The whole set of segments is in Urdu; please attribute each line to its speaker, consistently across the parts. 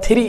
Speaker 1: 3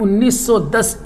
Speaker 1: 1910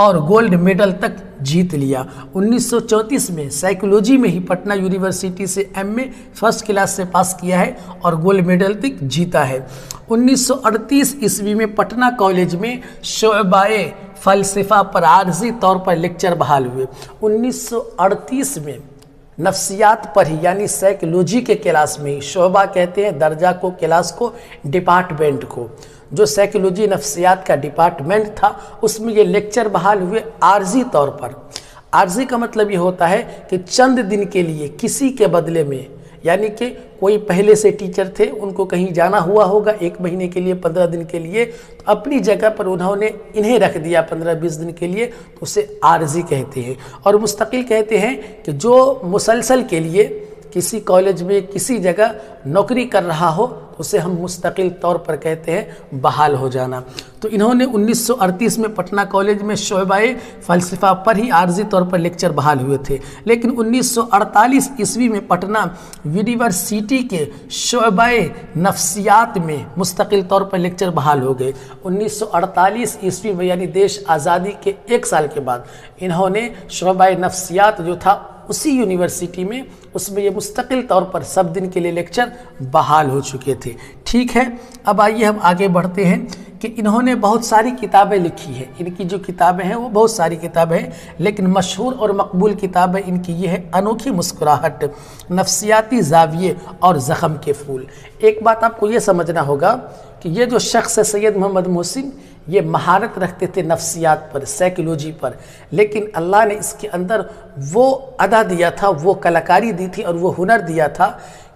Speaker 1: اور گولڈ میڈل تک جیت لیا۔ 1934 میں سائیکولوجی میں ہی پٹنہ یونیورسٹی سے MA فرسٹ کلاس سے پاس کیا ہے اور گولڈ میڈل تک جیتا ہے۔ 1938 عیسوی میں پٹنہ کالج میں شعبہ فلسفہ پر عارضی طور پر لیکچر بحال ہوئے۔ 1938 میں نفسیات پر ہی یعنی سائیکولوجی کے کلاس میں ہی، شعبہ کہتے ہیں درجہ کو، کلاس کو، ڈپارٹمنٹ کو، جو سائیکولوجی نفسیات کا ڈپارٹمنٹ تھا اس میں یہ لیکچر بحال ہوئے عارضی طور پر۔ عارضی کا مطلب یہ ہوتا ہے کہ چند دن کے لیے کسی کے بدلے میں، یعنی کہ کوئی پہلے سے ٹیچر تھے، ان کو کہیں جانا ہوا ہوگا 1 مہینے کے لیے، 15 دن کے لیے، تو اپنی جگہ پر انہوں نے انہیں رکھ دیا 15-20 دن کے لیے، تو اسے عارضی کہتے ہیں۔ اور مستقل کہتے ہیں کہ جو مسلسل کے لیے کسی کالج میں کسی جگہ نوکری کر رہا ہو اسے ہم مستقل طور پر کہتے ہیں بحال ہو جانا۔ تو انہوں نے 1938 میں پٹنہ کالج میں شعبہ فلسفہ پر ہی عارضی طور پر لیکچر بحال ہوئے تھے، لیکن 1948 عیسوی میں پٹنہ یونیورسٹی کے شعبہ نفسیات میں مستقل طور پر لیکچر بحال ہو گئے۔ 1948 عیسوی میں یعنی دیش آزادی کے 1 سال کے بعد انہوں نے شعبہ نفسیات جو تھا اسی یونیورسٹی میں، اس میں یہ مستقل طور پر سب دن کے لیے لیکچر بحال ہو چکے تھے۔ ٹھیک ہے، اب آئیے ہم آگے بڑھتے ہیں کہ انہوں نے بہت ساری کتابیں لکھی ہیں۔ ان کی جو کتابیں ہیں وہ بہت ساری کتابیں ہیں، لیکن مشہور اور مقبول کتابیں ان کی یہ ہے انوکھی مسکراہٹ، نفسیاتی زاویے اور زخم کے پھول۔ ایک بات آپ کو یہ سمجھنا ہوگا کہ یہ جو شخص ہے سید محمد محسن، یہ مہارت رکھتے تھے نفسیات پر، سائیکولوجی پر، لیکن اللہ نے اس کے اندر وہ ادا دیا تھا، وہ کلاکاری دی تھی اور وہ ہنر دیا تھا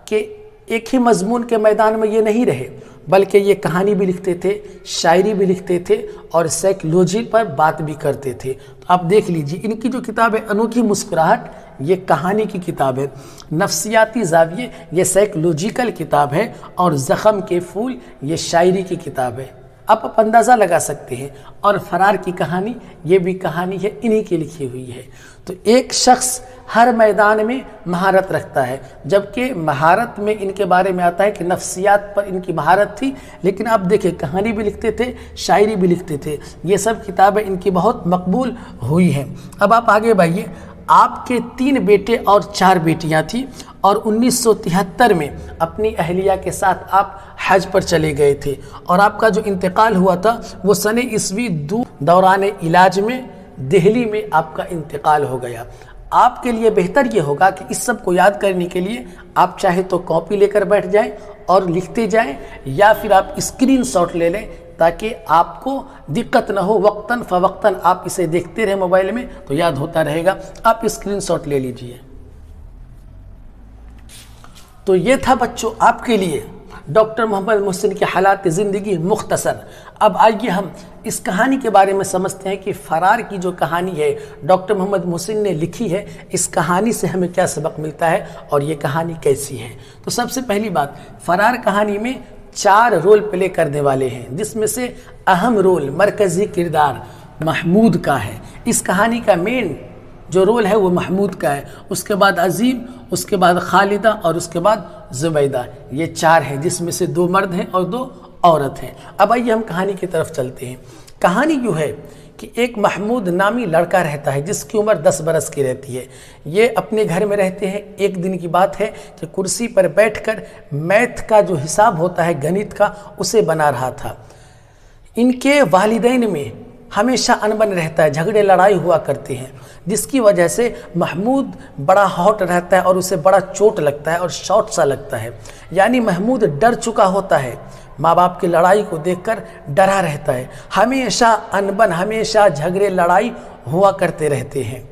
Speaker 1: کہ ایک ہی مضمون کے میدان میں یہ نہیں رہے، بلکہ یہ کہانی بھی لکھتے تھے، شاعری بھی لکھتے تھے اور سائیکولوجی پر بات بھی کرتے تھے۔ تو آپ دیکھ لیجئے ان کی جو کتاب ہے انوکھی مسکراہٹ، یہ کہانی کی کتاب ہے، نفسیاتی زاویے یہ سائیکولوجیکل کتاب ہے، اور زخم کے پھول یہ شاعری کی کتاب ہے۔ آپ اندازہ لگا سکتے ہیں، اور فرار کی کہانی یہ بھی کہانی ہے، انہی کی لکھی ہوئی ہے۔ تو ایک شخص ہر میدان میں مہارت رکھتا ہے، جبکہ مہارت میں ان کے بارے میں آتا ہے کہ نفسیات پر ان کی مہارت تھی، لیکن آپ دیکھیں کہانی بھی لکھتے تھے، شاعری بھی لکھتے تھے، یہ سب کتابیں ان کی بہت مقبول ہوئی ہیں۔ اب آپ آگے بڑھیے۔ آپ کے 3 بیٹے اور 4 بیٹیاں تھیں، اور 1973 میں اپنی اہلیہ کے ساتھ آپ حج پر چلے گئے تھے، اور آپ کا جو انتقال ہوا تھا وہ سنہ عیسوی دوران علاج میں دہلی میں آپ کا انتقال ہو گیا۔ آپ کے لیے بہتر یہ ہوگا کہ اس سب کو یاد کرنے کے لیے آپ چاہے تو کاپی لے کر بیٹھ جائیں اور لکھتے جائیں، یا پھر آپ اسکرین شاٹ لے لیں تاکہ آپ کو دقت نہ ہو، وقتاً فوقتاً آپ اسے دیکھتے رہیں موبائل میں تو یاد ہوتا رہے گا۔ آپ اسکرین شاٹ لے لیجئے۔ تو یہ تھا بچوں آپ کے لیے ڈاکٹر محمد محسن کی حالات زندگی مختصر۔ اب آئیے ہم اس کہانی کے بارے میں سمجھتے ہیں کہ فرار کی جو کہانی ہے ڈاکٹر محمد محسن نے لکھی ہے، اس کہانی سے ہمیں کیا سبق ملتا ہے اور یہ کہانی کیسی ہے۔ تو سب سے پہلی بات، فرار کہانی میں 4 رول پلے کرنے والے ہیں، جس میں سے اہم رول، مرکزی کردار محمود کا ہے۔ اس کہانی کا مین جو رول ہے وہ محمود کا ہے، اس کے بعد عظیم، اس کے بعد خالدہ اور اس کے بعد زبیدہ، یہ 4 ہیں، جس میں سے 2 مرد ہیں اور 2 عورت ہیں۔ اب آئیے ہم کہانی کی طرف چلتے ہیں۔ کہانی جو ہے کہ ایک محمود نامی لڑکا رہتا ہے جس کی عمر 10 برس کی رہتی ہے۔ یہ اپنے گھر میں رہتے ہیں۔ ایک دن کی بات ہے کہ کرسی پر بیٹھ کر میتھ کا جو حساب ہوتا ہے، گنت کا، اسے بنا رہا تھا۔ ان کے والدین میں ہمیشہ انبن رہتا ہے، جھگڑے لڑائی ہوا کرتے ہیں، جس کی وجہ سے محمود بڑا ہاٹ رہتا ہے اور اسے بڑا چوٹ لگتا ہے اور شاٹ سا لگتا ہے، یعنی محمود ڈر چکا ہوتا ہے، ماں باپ کی لڑائی کو دیکھ کر ڈرا رہتا ہے، ہمیشہ انبن، ہمیشہ جھگڑے لڑائی ہوا کرتے رہتے ہیں،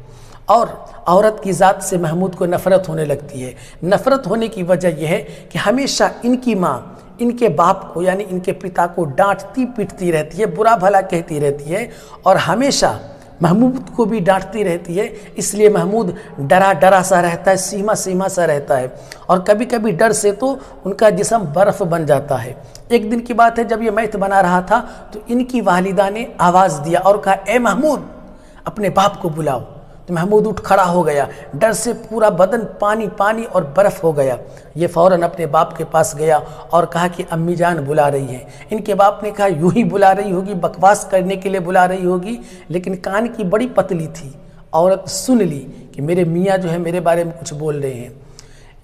Speaker 1: اور عورت کی ذات سے محمود کو نفرت ہونے لگتی ہے۔ نفرت ہونے کی وجہ یہ ہے کہ ہمیشہ ان کی ماں ان کے باپ کو یعنی ان کے پتا کو ڈانٹتی پیٹتی رہتی ہے، برا بھلا کہتی رہتی ہے، اور ہمیشہ محمود کو بھی ڈانٹتی رہتی ہے۔ اس لیے محمود ڈرا ڈرا سا رہتا ہے، سیما سیما سا رہتا ہے، اور کبھی کبھی ڈر سے تو ان کا جسم برف بن جاتا ہے۔ ایک دن کی بات ہے، جب یہ میتھ بنا رہا تھا تو ان کی والدہ نے آواز دیا اور کہا، اے محمود، اپنے باپ کو بلاؤ۔ تو محمود اٹھ کھڑا ہو گیا، ڈر سے پورا بدن پانی پانی اور برف ہو گیا۔ یہ فوراً اپنے باپ کے پاس گیا اور کہا کہ امی جان بلا رہی ہیں۔ ان کے باپ نے کہا یوں ہی بلا رہی ہوگی، بکواس کرنے کے لیے بلا رہی ہوگی، لیکن کان کی بڑی پتلی تھی، عورت سن لی کہ میرے میاں جو ہے میرے بارے میں کچھ بول رہے ہیں۔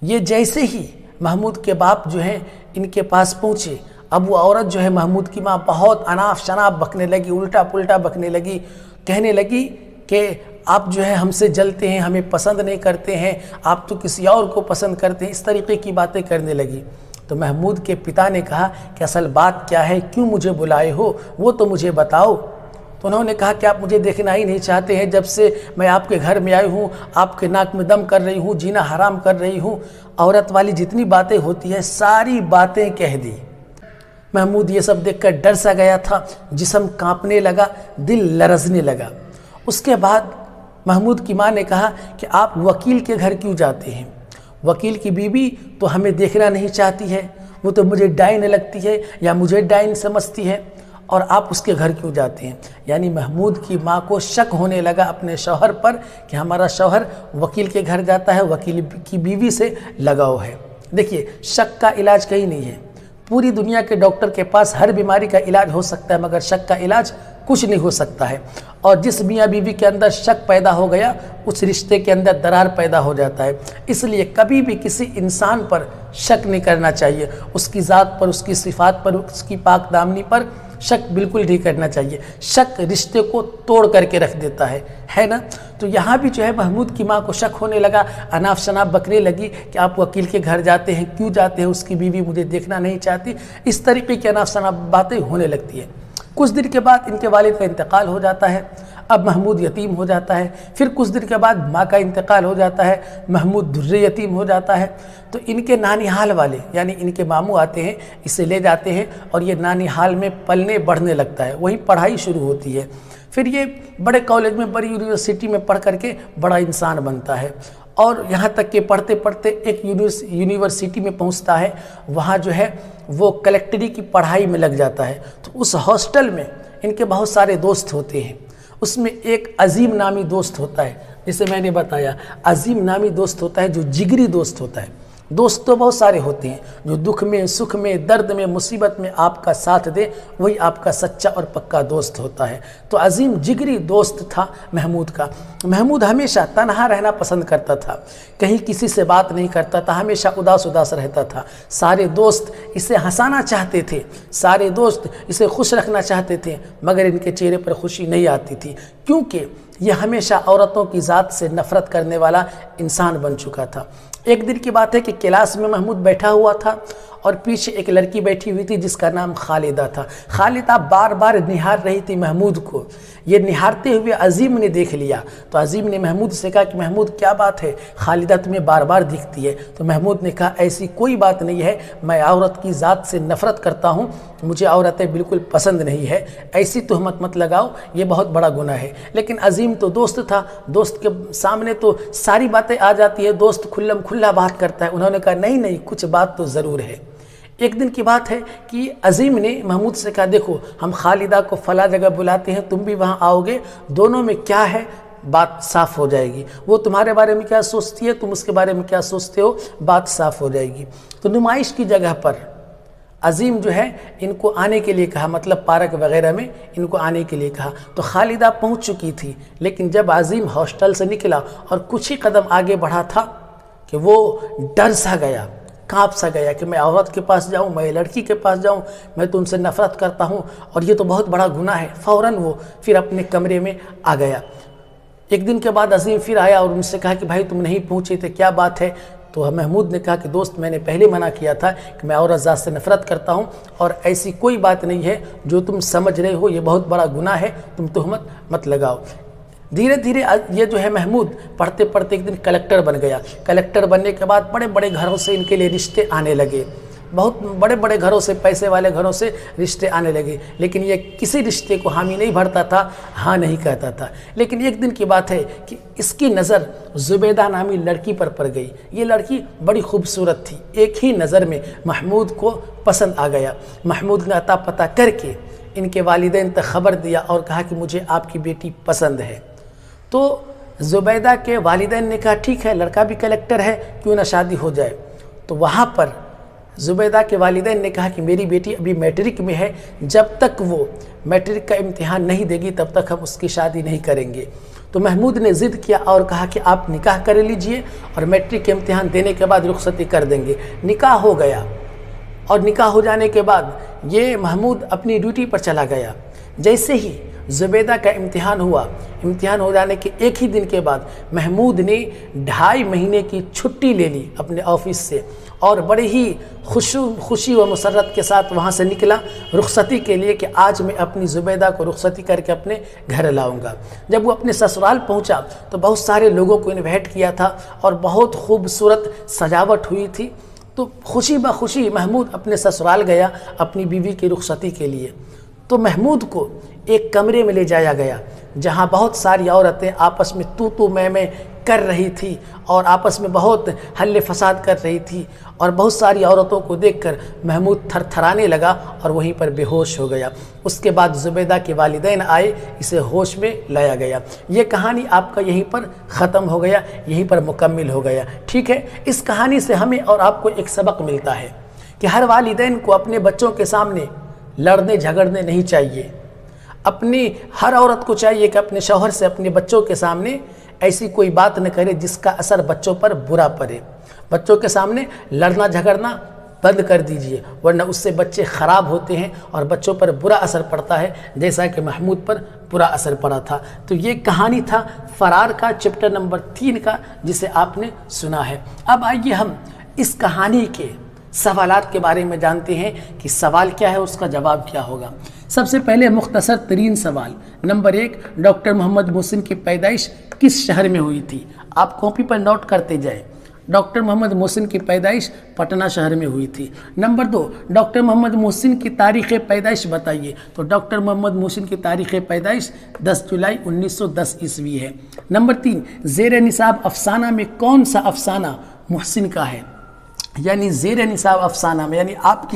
Speaker 1: یہ جیسے ہی محمود کے باپ جو ہیں ان کے پاس پہنچے، اب وہ عورت جو ہے محمود کی ماں بہت اناف شناف بکنے لگی، الٹا پلٹا بکنے لگی، کہنے لگی کہ آپ جو ہے ہم سے جلتے ہیں، ہمیں پسند نہیں کرتے ہیں، آپ تو کسی اور کو پسند کرتے ہیں، اس طریقے کی باتیں کرنے لگی۔ تو محمود کے پتا نے کہا کہ اصل بات کیا ہے، کیوں مجھے بلائے ہو، وہ تو مجھے بتاؤ۔ تو انہوں نے کہا کہ آپ مجھے دیکھنا ہی نہیں چاہتے ہیں، جب سے میں آپ کے گھر میں آئی ہوں آپ کے ناک میں دم کر رہی ہوں، جینا حرام کر رہی ہوں، عورت والی جتنی باتیں ہوتی ہیں ساری باتیں کہہ دی۔ محمود یہ سب دیکھ کر ڈر سا گیا تھا، جسم کانپنے لگا، دل لرزنے لگا۔ اس کے بعد محمود کی ماں نے کہا کہ آپ وکیل کے گھر کیوں جاتے ہیں؟ وکیل کی بیوی تو ہمیں دیکھنا نہیں چاہتی ہے، وہ تو مجھے ڈائن لگتی ہے یا مجھے ڈائن سمجھتی ہے، اور آپ اس کے گھر کیوں جاتے ہیں؟ یعنی محمود کی ماں کو شک ہونے لگا اپنے شوہر پر کہ ہمارا شوہر وکیل کے گھر جاتا ہے، وکیل کی بیوی سے لگاؤ ہے۔ دیکھیے شک کا علاج کہیں نہیں ہے، پوری دنیا کے ڈاکٹر کے پاس ہر بیماری کا علاج ہو سکتا ہے، مگر شک کا علاج کچھ نہیں ہو سکتا ہے۔ اور جس میاں بیوی کے اندر شک پیدا ہو گیا اس رشتے کے اندر درار پیدا ہو جاتا ہے۔ اس لیے کبھی بھی کسی انسان پر شک نہیں کرنا چاہیے، اس کی ذات پر، اس کی صفات پر، اس کی پاک دامنی پر شک بالکل نہیں کرنا چاہیے۔ شک رشتے کو توڑ کر کے رکھ دیتا ہے نا؟ تو یہاں بھی جو ہے محمود کی ماں کو شک ہونے لگا، اناف شناف بکنے لگی کہ آپ وکیل کے گھر جاتے ہیں، کیوں جاتے ہیں؟ اس کی بیوی مجھے دیکھنا نہیں چاہتی، اس طریقے کی اناف شناف باتیں ہونے لگتی ہیں۔ کچھ دن کے بعد ان کے والد کا انتقال ہو جاتا ہے، اب محمود یتیم ہو جاتا ہے۔ پھر کچھ دن کے بعد ماں کا انتقال ہو جاتا ہے، محمود در یتیم ہو جاتا ہے۔ تو ان کے نانی حال والے یعنی ان کے ماموں آتے ہیں، اسے لے جاتے ہیں اور یہ نانی حال میں پلنے بڑھنے لگتا ہے، وہیں پڑھائی شروع ہوتی ہے۔ پھر یہ بڑے کالج میں، بڑی یونیورسٹی میں پڑھ کر کے بڑا انسان بنتا ہے، اور یہاں تک کہ پڑھتے پڑھتے ایک یونیورسٹی میں پہنچتا ہے، وہاں جو ہے وہ کلیکٹری کی پڑھائی میں لگ جاتا ہے۔ تو اس ہاسٹل میں ان کے بہت سارے دوست ہوتے ہیں، اس میں ایک عظیم نامی دوست ہوتا ہے، جسے میں نے بتایا عظیم نامی دوست ہوتا ہے جو جگری دوست ہوتا ہے۔ دوست تو بہت سارے ہوتے ہیں، جو دکھ میں، سکھ میں، درد میں، مصیبت میں آپ کا ساتھ دے، وہی آپ کا سچا اور پکا دوست ہوتا ہے۔ تو عظیم جگری دوست تھا محمود کا۔ محمود ہمیشہ تنہا رہنا پسند کرتا تھا، کہیں کسی سے بات نہیں کرتا تھا، ہمیشہ اداس اداس رہتا تھا۔ سارے دوست اسے ہنسانا چاہتے تھے، سارے دوست اسے خوش رکھنا چاہتے تھے، مگر ان کے چہرے پر خوشی نہیں آتی تھی، کیونکہ یہ ہمیشہ عورتوں کی ذات سے نفرت کرنے والا انسان بن چکا تھا۔ ایک دن کی بات ہے کہ کلاس میں محمود بیٹھا ہوا تھا اور پیچھے ایک لڑکی بیٹھی ہوئی تھی جس کا نام خالدہ تھا۔ خالدہ بار بار نہار رہی تھی محمود کو، یہ نہارتے ہوئے عظیم نے دیکھ لیا، تو عظیم نے محمود سے کہا کہ محمود کیا بات ہے، خالدہ تمہیں بار بار دکھتی ہے؟ تو محمود نے کہا ایسی کوئی بات نہیں ہے، میں عورت کی ذات سے نفرت کرتا ہوں، مجھے عورتیں بالکل پسند نہیں ہے، ایسی تہمت مت لگاؤ، یہ بہت بڑا گناہ ہے۔ لیکن عظیم تو دوست تھا، دوست کے سامنے تو ساری باتیں آ جاتی ہے، دوست کھلم کھلا بات کرتا ہے۔ انہوں نے کہا نہیں کچھ بات تو ضرور ہے۔ ایک دن کی بات ہے کہ عظیم نے محمود سے کہا دیکھو ہم خالدہ کو فلاں جگہ بلاتے ہیں، تم بھی وہاں آؤ گے، دونوں میں کیا ہے بات صاف ہو جائے گی، وہ تمہارے بارے میں کیا سوچتی ہے، تم اس کے بارے میں کیا سوچتے ہو، بات صاف ہو جائے گی۔ تو نمائش کی جگہ پر عظیم جو ہے ان کو آنے کے لیے کہا، مطلب پارک وغیرہ میں ان کو آنے کے لیے کہا۔ تو خالدہ پہنچ چکی تھی، لیکن جب عظیم ہاسٹل سے نکلا اور کچھ ہی قدم آگے بڑھا تھا کہ وہ ڈر سا گیا، کانپ سا گیا کہ میں عورت کے پاس جاؤں، میں لڑکی کے پاس جاؤں، میں تو ان سے نفرت کرتا ہوں اور یہ تو بہت بڑا گناہ ہے۔ فوراً وہ پھر اپنے کمرے میں آ گیا۔ ایک دن کے بعد عظیم پھر آیا اور ان سے کہا کہ بھائی تم نہیں پہنچے تھے، کیا بات ہے؟ تو محمود نے کہا کہ دوست میں نے پہلے منع کیا تھا کہ میں عورت ذات سے نفرت کرتا ہوں، اور ایسی کوئی بات نہیں ہے جو تم سمجھ رہے ہو، یہ بہت بڑا گناہ ہے، تم تہمت مت لگاؤ۔ دھیرے دھیرے یہ جو ہے محمود پڑھتے پڑھتے ایک دن کلکٹر بن گیا۔ کلکٹر بننے کے بعد بڑے بڑے گھروں سے ان کے لیے رشتے آنے لگے، بہت بڑے بڑے گھروں سے، پیسے والے گھروں سے رشتے آنے لگے، لیکن یہ کسی رشتے کو حامی نہیں بھرتا تھا، ہاں نہیں کہتا تھا۔ لیکن ایک دن کی بات ہے کہ اس کی نظر زبیدہ نامی لڑکی پر پڑ گئی۔ یہ لڑکی بڑی خوبصورت تھی، ایک ہی نظر میں محمود کو پسند آ گیا۔ محمود نے عطا پتہ کر کے ان کے والدین تک خبر دیا اور کہا کہ مجھے آپ کی بیٹی پسند ہے۔ تو زبیدہ کے والدین نے کہا ٹھیک ہے لڑکا بھی کلیکٹر ہے کیوں نہ شادی ہو جائے. تو وہاں پر زبیدہ کے والدین نے کہا کہ میری بیٹی ابھی میٹرک میں ہے، جب تک وہ میٹرک کا امتحان نہیں دے گی تب تک ہم اس کی شادی نہیں کریں گے. تو محمود نے ضد کیا اور کہا کہ آپ نکاح کر لیجئے اور میٹرک کے امتحان دینے کے بعد رخصتی کر دیں گے. نکاح ہو گیا اور نکاح ہو جانے کے بعد یہ محمود اپنی ڈیوٹی پر چلا گیا. جیسے ہی زبیدہ کا امتحان ہوا، امتحان ہو جانے کے ایک ہی دن کے بعد محمود نے 2.5 مہینے کی چھٹی لے لی اپنے آفس سے اور بڑے ہی خوشی و مسرت کے ساتھ وہاں سے نکلا رخصتی کے لیے کہ آج میں اپنی زبیدہ کو رخصتی کر کے اپنے گھر لاؤں گا. جب وہ اپنے سسرال پہنچا تو بہت سارے لوگوں کو انوائٹ کیا تھا اور بہت خوبصورت سجاوٹ ہوئی تھی. تو خوشی بخوشی محمود اپنے سسرال گیا اپنی بیوی کی رخصتی کے لیے. تو محمود کو ایک کمرے میں لے جایا گیا جہاں بہت ساری عورتیں آپس میں تو میں کر رہی تھی اور آپس میں بہت حل فساد کر رہی تھی اور بہت ساری عورتوں کو دیکھ کر محمود تھر تھرانے لگا اور وہیں پر بے ہوش ہو گیا. اس کے بعد زبیدہ کے والدین آئے، اسے ہوش میں لایا گیا. یہ کہانی آپ کا یہیں پر ختم ہو گیا، یہیں پر مکمل ہو گیا. ٹھیک ہے، اس کہانی سے ہمیں اور آپ کو ایک سبق ملتا ہے کہ ہر والدین کو اپنے بچوں کے سامنے لڑنے جھگڑنے نہیں چاہیے. اپنی ہر عورت کو چاہیے کہ اپنے شوہر سے اپنے بچوں کے سامنے ایسی کوئی بات نہ کرے جس کا اثر بچوں پر برا پڑے. بچوں کے سامنے لڑنا جھگڑنا بند کر دیجئے ورنہ اس سے بچے خراب ہوتے ہیں اور بچوں پر برا اثر پڑتا ہے جیسا کہ محمود پر برا اثر پڑا تھا. تو یہ کہانی تھا فرار کا چیپٹر نمبر 3 کا جسے آپ نے سنا ہے. اب آئیے ہم اس کہانی کے سوالات کے بارے میں جانتے ہیں کہ سوال کیا ہے اس کا جواب کیا ہوگا. سب سے پہلے مختصر ترین سوال نمبر 1، ڈاکٹر محمد محسن کی پیدائش کس شہر میں ہوئی تھی؟ آپ کاپی پر نوٹ کرتے جائیں. ڈاکٹر محمد محسن کی پیدائش پٹنہ شہر میں ہوئی تھی. نمبر 2، ڈاکٹر محمد محسن کی تاریخ پیدائش بتائیے. تو ڈاکٹر محمد محسن کی تاریخ پیدائش 10 جولائی 1910 عیسوی ہے. نمبر 3، زیر نصاب افسانہ میں کون سا افسانہ محسن کا ہے؟ یعنی زیر نصاب افسانہ میں یعنی آپ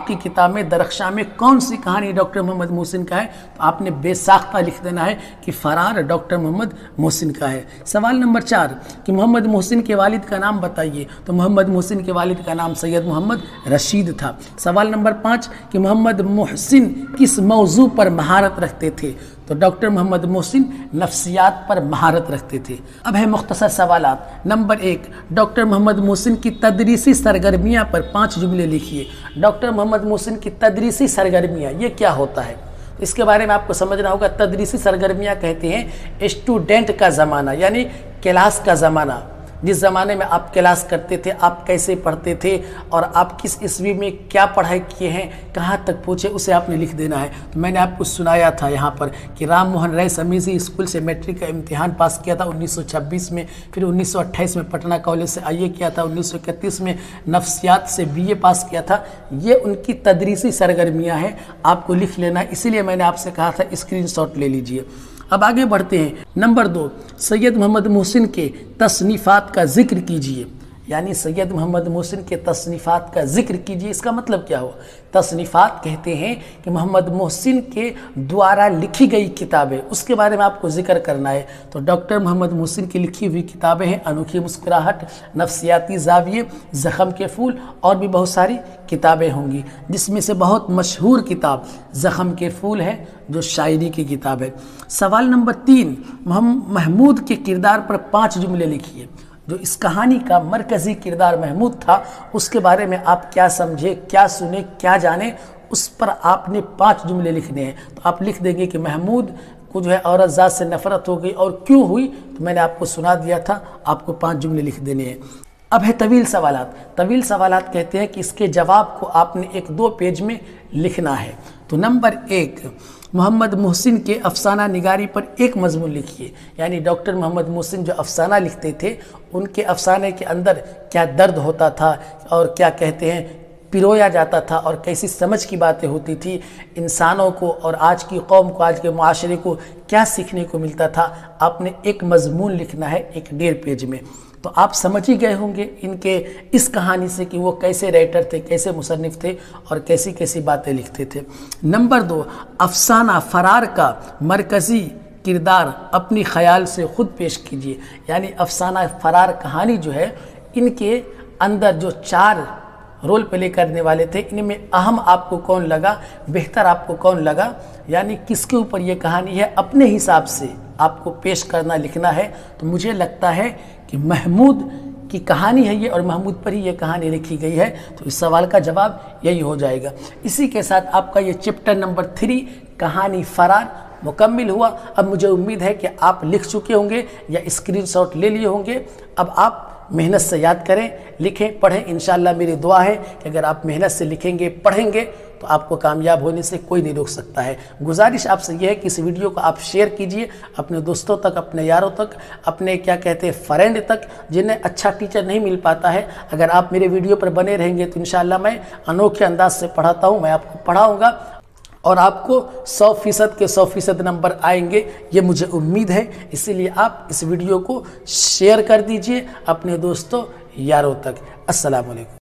Speaker 1: کی کتاب میں درخشاں میں کون سی کہانی ڈاکٹر محمد محسن کا ہے؟ تو آپ نے بے ساختہ لکھ دینا ہے کہ فرار ڈاکٹر محمد محسن کا ہے. سوال نمبر 4 کہ محمد محسن کے والد کا نام بتائیے. تو محمد محسن کے والد کا نام سید محمد رشید تھا. سوال نمبر 5 کہ محمد محسن کس موضوع پر مہارت رکھتے تھے؟ تو ڈاکٹر محمد محسن نفسیات پر مہارت رکھتے تھے. اب ہے مختصر سوالات. نمبر 1، ڈاکٹر محمد محسن کی تدریسی سرگرمیاں پر 5 جملے لکھیے. ڈاکٹر محمد محسن کی تدریسی سرگرمیاں یہ کیا ہوتا ہے؟ اس کے بارے میں آپ کو سمجھنا ہوگا. تدریسی سرگرمیاں کہتے ہیں اسٹوڈنٹ کا زمانہ یعنی کلاس کا زمانہ. جس زمانے میں آپ کلاس کرتے تھے، آپ کیسے پڑھتے تھے اور آپ کس عیسوی میں کیا پڑھائی کیے ہیں، کہاں تک پہنچے، اسے آپ نے لکھ دینا ہے. تو میں نے آپ کو سنایا تھا یہاں پر کہ رام موہن رائے سمیزی اسکول سے میٹرک کا امتحان پاس کیا تھا 1926 میں، پھر 1928 میں پٹنہ کالج سے آئی اے کیا تھا، 1931 میں نفسیات سے بی اے پاس کیا تھا. یہ ان کی تدریسی سرگرمیاں ہیں، آپ کو لکھ لینا ہے. اسی لیے میں نے آپ سے کہا تھا اسکرین شاٹ لے لیجئے. اب آگے بڑھتے ہیں. نمبر 2، سید محمد محسن کے تصنیفات کا ذکر کیجئے. یعنی سید محمد محسن کے تصنیفات کا ذکر کیجئے. اس کا مطلب کیا ہو؟ تصنیفات کہتے ہیں کہ محمد محسن کے دوارا لکھی گئی کتابیں، اس کے بارے میں آپ کو ذکر کرنا ہے. تو ڈاکٹر محمد محسن کی لکھی ہوئی کتابیں ہیں انوکھی مسکراہٹ، نفسیاتی زاویے، زخم کے پھول اور بھی بہت ساری کتابیں ہوں گی، جس میں سے بہت مشہور کتاب زخم کے پھول ہے جو شاعری کی کتاب ہے. سوال نمبر 3، محمود کے کردار پر 5 جملے لکھیے. جو اس کہانی کا مرکزی کردار محمود تھا اس کے بارے میں آپ کیا سمجھے، کیا سنے، کیا جانے، اس پر آپ نے 5 جملے لکھنے ہیں. تو آپ لکھ دیں گے کہ محمود کو جو ہے عورت ذات سے نفرت ہو گئی اور کیوں ہوئی. تو میں نے آپ کو سنا دیا تھا، آپ کو 5 جملے لکھ دینے ہیں. اب ہے طویل سوالات. طویل سوالات کہتے ہیں کہ اس کے جواب کو آپ نے 1-2 پیج میں لکھنا ہے. تو نمبر 1، محمد محسن کے افسانہ نگاری پر ایک مضمون لکھیے. یعنی ڈاکٹر محمد محسن جو افسانہ لکھتے تھے ان کے افسانے کے اندر کیا درد ہوتا تھا اور کیا کہتے ہیں پرویا جاتا تھا اور کیسی سمجھ کی باتیں ہوتی تھی انسانوں کو اور آج کی قوم کو، آج کے معاشرے کو کیا سیکھنے کو ملتا تھا. آپ نے ایک مضمون لکھنا ہے 1.5 پیج میں. تو آپ سمجھ ہی گئے ہوں گے ان کے اس کہانی سے کہ وہ کیسے رائٹر تھے، کیسے مصنف تھے اور کیسی کیسی باتیں لکھتے تھے. نمبر 2، افسانہ فرار کا مرکزی کردار اپنی خیال سے خود پیش کیجئے. یعنی افسانہ فرار کہانی جو ہے، ان کے اندر جو 4 رول پلے کرنے والے تھے، ان میں اہم آپ کو کون لگا، بہتر آپ کو کون لگا، یعنی کس کے اوپر یہ کہانی ہے اپنے حساب سے آپ کو پیش کرنا لکھنا ہے. تو مجھے لگتا ہے کہ محمود کی کہانی ہے یہ، اور محمود پر ہی یہ کہانی لکھی گئی ہے. تو اس سوال کا جواب یہی ہو جائے گا. اسی کے ساتھ آپ کا یہ چیپٹر نمبر 3 کہانی فرار مکمل ہوا. اب مجھے امید ہے کہ آپ لکھ چکے ہوں گے یا اسکرین شاٹ لے لیے ہوں گے. اب آپ محنت سے یاد کریں، لکھیں، پڑھیں. انشاءاللہ میری دعا ہے کہ اگر آپ محنت سے لکھیں گے، پڑھیں گے تو آپ کو کامیاب ہونے سے کوئی نہیں روک سکتا ہے. گزارش آپ سے یہ ہے کہ اس ویڈیو کو آپ شیئر کیجئے اپنے دوستوں تک، اپنے یاروں تک، اپنے فرینڈ تک جنہیں اچھا ٹیچر نہیں مل پاتا ہے. اگر آپ میرے ویڈیو پر بنے رہیں گے تو انشاءاللہ میں انوکھے انداز سے پڑھاتا ہوں. میں آپ کو پڑھاؤں گا اور آپ کو 100% کے 100% نمبر آئیں گے، یہ مجھے امید ہے. اسی لیے آپ اس ویڈیو کو شیئر کر دیجئے اپنے دوستوں یاروں تک. السلام علیکم.